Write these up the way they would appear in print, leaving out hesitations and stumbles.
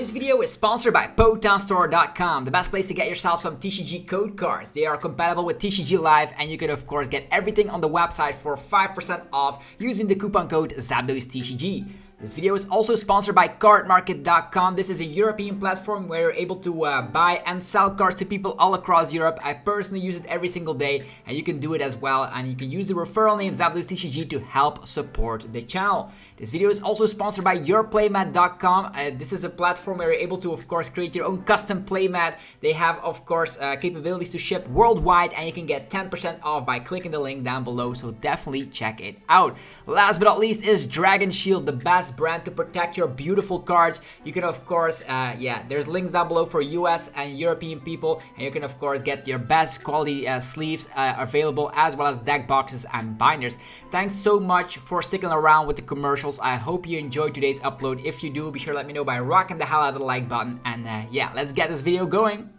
Today's video is sponsored by PotownStore.com, the best place to get yourself some TCG code cards. They are compatible with TCG Live, and you can of course get everything on the website for 5% off using the coupon code ZapDoesTCG. This video is also sponsored by cardmarket.com. This is a European platform where you're able to buy and sell cards to people all across Europe. I personally use it every single day, and you can do it as well. And you can use the referral name ZapDoesTCG to help support the channel. This video is also sponsored by yourplaymat.com. This is a platform where you're able to, of course, create your own custom playmat. They have, of course, capabilities to ship worldwide, and you can get 10% off by clicking the link down below. So definitely check it out. Last but not least is Dragon Shield, the best brand to protect your beautiful cards. You can of course there's links down below for US and European people, and you can of course get your best quality sleeves available, as well as deck boxes and binders. Thanks so much for sticking around with the commercials. I hope you enjoyed today's upload. If you do, be sure to let me know by rocking the hell out of the like button, and let's get this video going.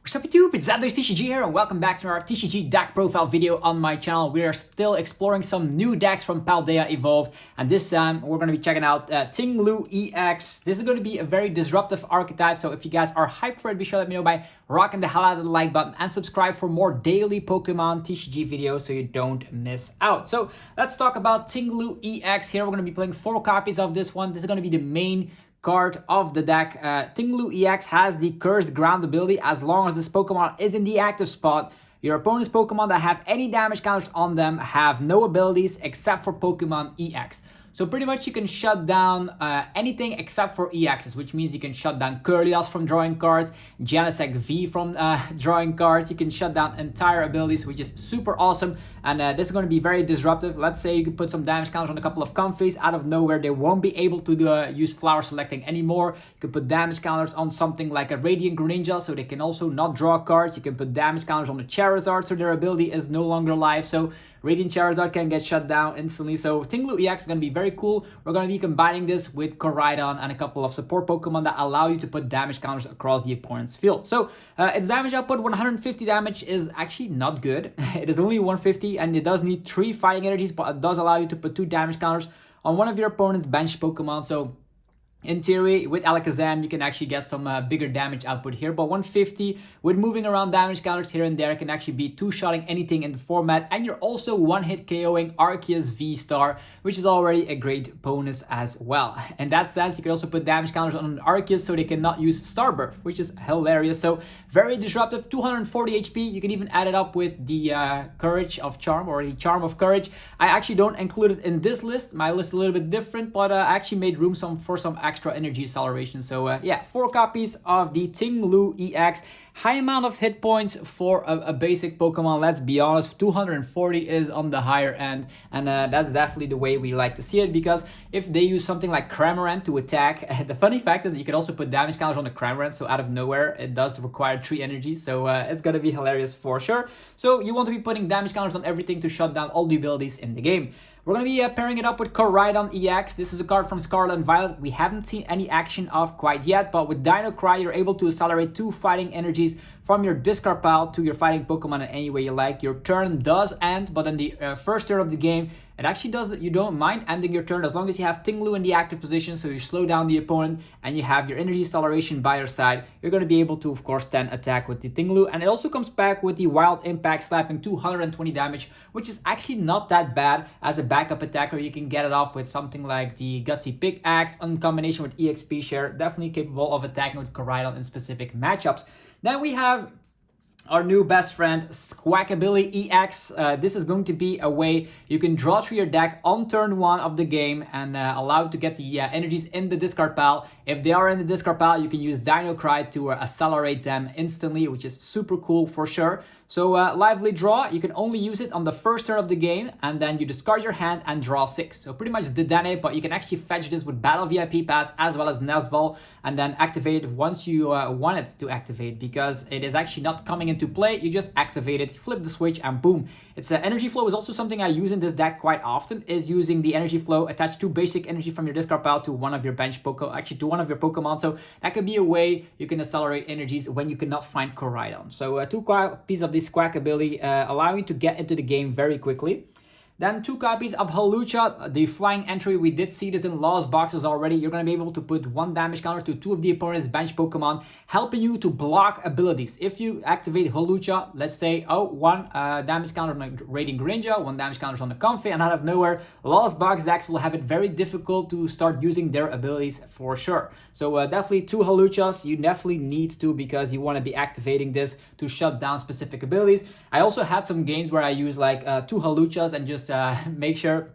Sup YouTube, it's ZapDoesTCG here, and welcome back to our TCG deck profile video on my channel. We are still exploring some new decks from Paldea Evolved, and this time we're going to be checking out Ting-Lu EX. This is going to be a very disruptive archetype, so if you guys are hyped for it, be sure to let me know by rocking the hell out of the like button and subscribe for more daily Pokemon TCG videos so you don't miss out. So let's talk about Ting-Lu EX. Here we're going to be playing 4 copies of this one. This is going to be the main card of the deck. Ting-Lu EX has the Cursed Ground ability. As long as this Pokemon is in the active spot, your opponent's Pokemon that have any damage counters on them have no abilities except for Pokemon EX. So pretty much you can shut down anything except for EXs, which means you can shut down Curlios from drawing cards, Genesect V from drawing cards. You can shut down entire abilities, which is super awesome. And this is going to be very disruptive. Let's say you can put some damage counters on a couple of Comfies. Out of nowhere, they won't be able to use flower selecting anymore. You can put damage counters on something like a Radiant Greninja, so they can also not draw cards. You can put damage counters on the Charizard, so their ability is no longer live. So Radiant Charizard can get shut down instantly. So Ting-Lu EX is going to be very cool. We're going to be combining this with Koraidon and a couple of support Pokemon that allow you to put damage counters across the opponent's field. So its damage output, 150 damage, is actually not good. It is only 150, and it does need 3 fighting energies, but it does allow you to put 2 damage counters on one of your opponent's bench Pokemon. So in theory, with Alakazam, you can actually get some bigger damage output here. But 150, with moving around damage counters here and there, can actually be 2-shotting anything in the format. And you're also one-hit KOing Arceus V-Star, which is already a great bonus as well. In that sense, you can also put damage counters on an Arceus so they cannot use Starbirth, which is hilarious. So very disruptive, 240 HP. You can even add it up with the Courage of Charm, or the Charm of Courage. I actually don't include it in this list. My list is a little bit different, but I actually made room for some extra energy acceleration. So 4 copies of the Ting-Lu EX. High amount of hit points for a basic Pokemon. Let's be honest, 240 is on the higher end, and that's definitely the way we like to see it, because if they use something like Cramorant to attack, the funny fact is that you can also put damage counters on the Cramorant, so out of nowhere it does require 3 energies, so it's gonna be hilarious for sure. So you want to be putting damage counters on everything to shut down all the abilities in the game. We're going to be pairing it up with Koraidon EX. This is a card from Scarlet and Violet we haven't seen any action of quite yet, but with Dino Cry, you're able to accelerate 2 fighting energies from your discard pile to your fighting Pokemon in any way you like. Your turn does end, but in the first turn of the game, it actually does. You don't mind ending your turn as long as you have Ting-Lu in the active position, so you slow down the opponent and you have your energy acceleration by your side. You're going to be able to, of course, then attack with the Ting-Lu, and it also comes back with the Wild Impact, slapping 220 damage, which is actually not that bad. As a backup attacker, you can get it off with something like the Gutsy Pickaxe in combination with EXP Share. Definitely capable of attacking with Koraidon in specific matchups. Then we have our new best friend, Squawkabilly EX. This is going to be a way you can draw through your deck on turn 1 of the game and allow it to get the energies in the discard pile. If they are in the discard pile, you can use Dino Cry to accelerate them instantly, which is super cool for sure. So Lively Draw, you can only use it on the first turn of the game, and then you discard your hand and draw 6. So pretty much Dedenne, but you can actually fetch this with Battle VIP Pass as well as Nest Ball, and then activate it once you want it to activate, because it is actually not coming into play, you just activate it, flip the switch, and boom. It's energy flow is also something I use in this deck quite often, is using the energy flow, attach 2 basic energy from your discard pile to one of your bench Pokemon, actually to one of your Pokemon. So that could be a way you can accelerate energies when you cannot find Koraidon. So 2 copies of this Squawkabilly allow you to get into the game very quickly. Then 2 copies of Hawlucha, the flying entry. We did see this in Lost Boxes already. You're going to be able to put 1 damage counter to 2 of the opponent's bench Pokemon, helping you to block abilities. If you activate Hawlucha, let's say, 1 damage counter on the Radiant Greninja, 1 damage counter on the Comfey, and out of nowhere, Lost Box decks will have it very difficult to start using their abilities for sure. So definitely 2 Hawluchas, you definitely need to, because you want to be activating this to shut down specific abilities. I also had some games where I use like 2 Hawluchas and just make sure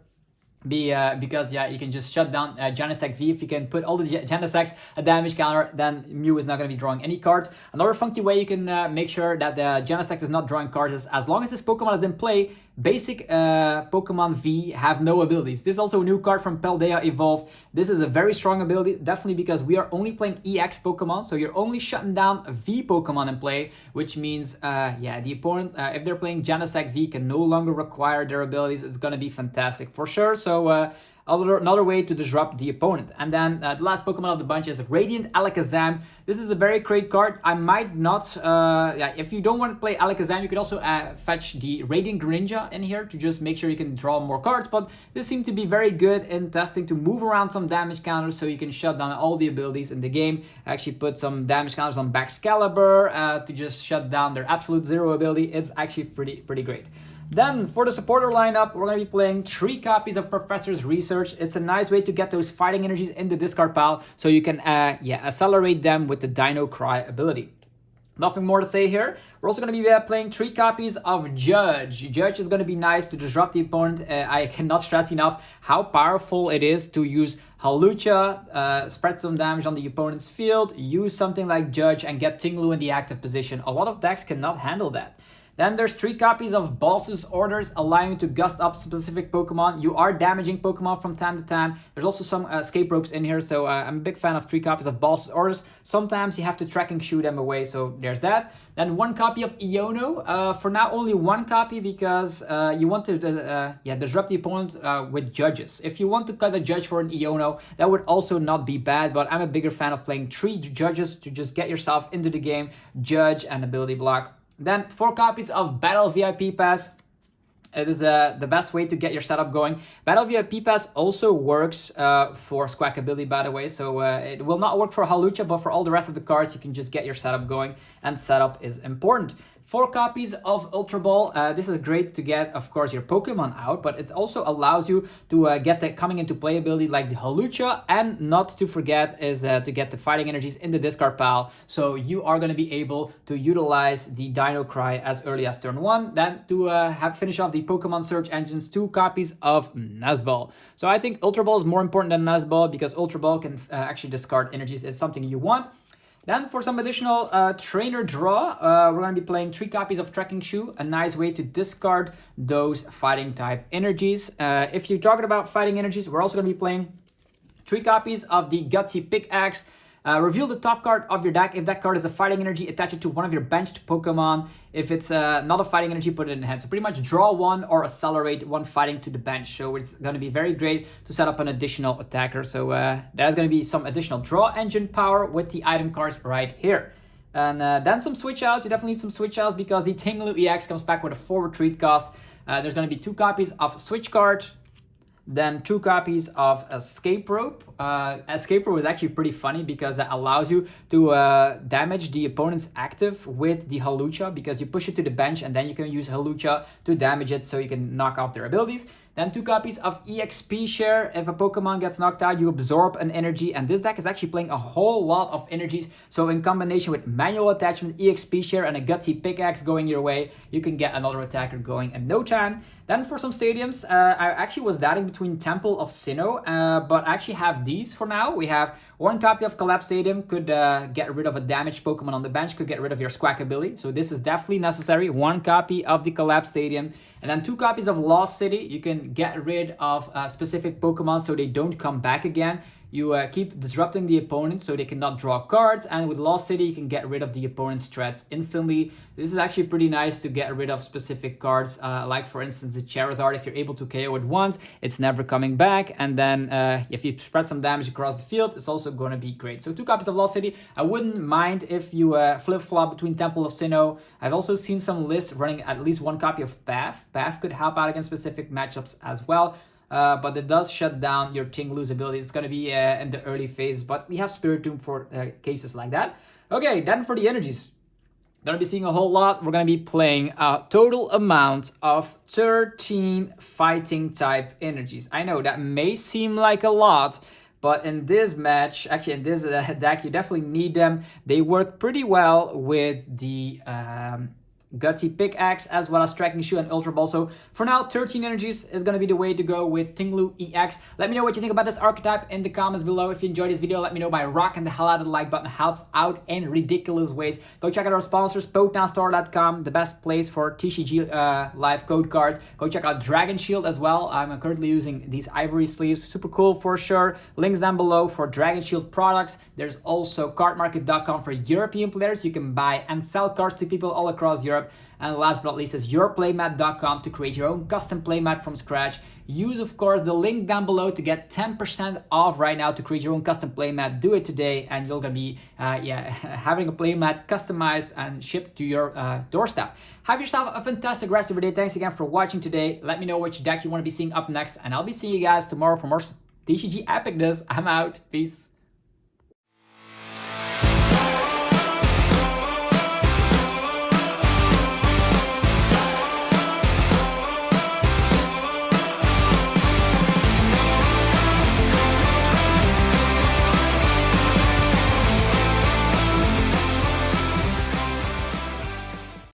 because yeah, you can just shut down Genesect V. If you can put all the Genesects a damage counter, then Mew is not going to be drawing any cards. Another funky way you can make sure that the Genesect is not drawing cards is, as long as this Pokemon is in play, basic Pokemon V have no abilities. This is also a new card from Paldea Evolved. This is a very strong ability, definitely because we are only playing EX Pokemon, so you're only shutting down V Pokemon in play, which means yeah, the opponent, if they're playing Genesect V, can no longer require their abilities. It's going to be fantastic for sure. So another way to disrupt the opponent. And then the last Pokemon of the bunch is Radiant Alakazam. This is a very great card. I might not, yeah, if you don't want to play Alakazam, you could also fetch the Radiant Greninja in here to just make sure you can draw more cards. But this seems to be very good in testing to move around some damage counters so you can shut down all the abilities in the game. I actually put some damage counters on Baxcalibur to just shut down their absolute zero ability. It's actually pretty great. Then for the supporter lineup, we're going to be playing 3 copies of Professor's Research. It's a nice way to get those fighting energies in the discard pile so you can yeah, accelerate them with the Dino Cry ability. Nothing more to say here. We're also going to be playing 3 copies of Judge. Judge is going to be nice to disrupt the opponent. I cannot stress enough how powerful it is to use Hawlucha, spread some damage on the opponent's field, use something like Judge, and get Ting-Lu in the active position. A lot of decks cannot handle that. Then there's 3 copies of Boss's Orders, allowing you to gust up specific Pokemon. You are damaging Pokemon from time to time. There's also some escape ropes in here, so I'm a big fan of 3 copies of Boss's Orders. Sometimes you have to tracking shoot them away, so there's that. Then 1 copy of Iono. For now, only 1 copy because you want to yeah, disrupt the opponent with Judges. If you want to cut a Judge for an Iono, that would also not be bad, but I'm a bigger fan of playing 3 Judges to just get yourself into the game, Judge and ability block. Then 4 copies of Battle VIP Pass. It is the best way to get your setup going. Battle VIP Pass also works for Squawkabilly, by the way. So it will not work for Hawlucha, but for all the rest of the cards, you can just get your setup going. And setup is important. 4 copies of Ultra Ball. This is great to get, of course, your Pokemon out, but it also allows you to get the coming into play ability like the Hawlucha, and not to forget is to get the fighting energies in the discard pile. So you are going to be able to utilize the Dino Cry as early as turn 1. Then to finish off the Pokemon search engines, 2 copies of Nuzball. So I think Ultra Ball is more important than Nuzball because Ultra Ball can actually discard energies. It's something you want. Then for some additional trainer draw, we're going to be playing 3 copies of Trekking Shoe, a nice way to discard those fighting type energies. If you're talking about fighting energies, we're also going to be playing 3 copies of the Gutsy Pickaxe. Reveal the top card of your deck. If that card is a fighting energy, attach it to one of your benched Pokemon. If it's not a fighting energy, put it in hand. So pretty much draw 1 or accelerate 1 fighting to the bench. So it's going to be very great to set up an additional attacker. So there's going to be some additional draw engine power with the item cards right here. And then some switch outs. You definitely need some switch outs because the Ting-Lu EX comes back with a 4 retreat cost. There's going to be 2 copies of Switch Card. Then 2 copies of Escape Rope. Escape Rope is actually pretty funny because that allows you to damage the opponent's active with the Hawlucha, because you push it to the bench and then you can use Hawlucha to damage it so you can knock off their abilities. Then 2 copies of EXP Share. If a Pokemon gets knocked out, you absorb an energy, and this deck is actually playing a whole lot of energies. So in combination with Manual Attachment, EXP Share, and a Gutsy Pickaxe going your way, you can get another attacker going in no time. Then for some stadiums, I actually was doubting between Temple of Sinnoh, but I actually have these for now. We have 1 copy of Collapse Stadium, could get rid of a damaged Pokemon on the bench, could get rid of your Squawkabilly. So this is definitely necessary. 1 copy of the Collapse Stadium. And then 2 copies of Lost City. You can get rid of specific Pokemon so they don't come back again. you keep disrupting the opponent so they cannot draw cards, and with Lost City you can get rid of the opponent's threats instantly. This is actually pretty nice to get rid of specific cards, like for instance the Charizard. If you're able to KO it once, it's never coming back, and then if you spread some damage across the field, it's also going to be great. So 2 copies of Lost City. I wouldn't mind if you flip-flop between Temple of Sinnoh. I've also seen some lists running at least 1 copy of Path. Path could help out against specific matchups as well. But it does shut down your Ting-Lu's ability. It's going to be in the early phase, but we have Spiritomb for cases like that. Okay, then for the energies. Gonna be seeing a whole lot. We're gonna be playing a total amount of 13 fighting type energies. I know that may seem like a lot, but in this match, actually in this deck, you definitely need them. They work pretty well with the Gutsy Pickaxe as well as Tracking Shoe and Ultra Ball. So for now, 13 energies is going to be the way to go with Ting-Lu EX. Let me know what you think about this archetype in the comments below. If you enjoyed this video, let me know by rocking the hell out of the like button. It helps out in ridiculous ways. Go check out our sponsors, PokemonStore.com, the best place for TCG live code cards. Go check out Dragon Shield as well. I'm currently using these ivory sleeves. Super cool for sure. Links down below for Dragon Shield products. There's also cardmarket.com for European players. You can buy and sell cards to people all across Europe. And last but not least is yourplaymat.com to create your own custom playmat from scratch. Use, of course, the link down below to get 10% off right now to create your own custom playmat. Do it today and you're going to be having a playmat customized and shipped to your doorstep. Have yourself a fantastic rest of your day. Thanks again for watching today. Let me know which deck you want to be seeing up next, and I'll be seeing you guys tomorrow for more TCG epicness. I'm out. Peace.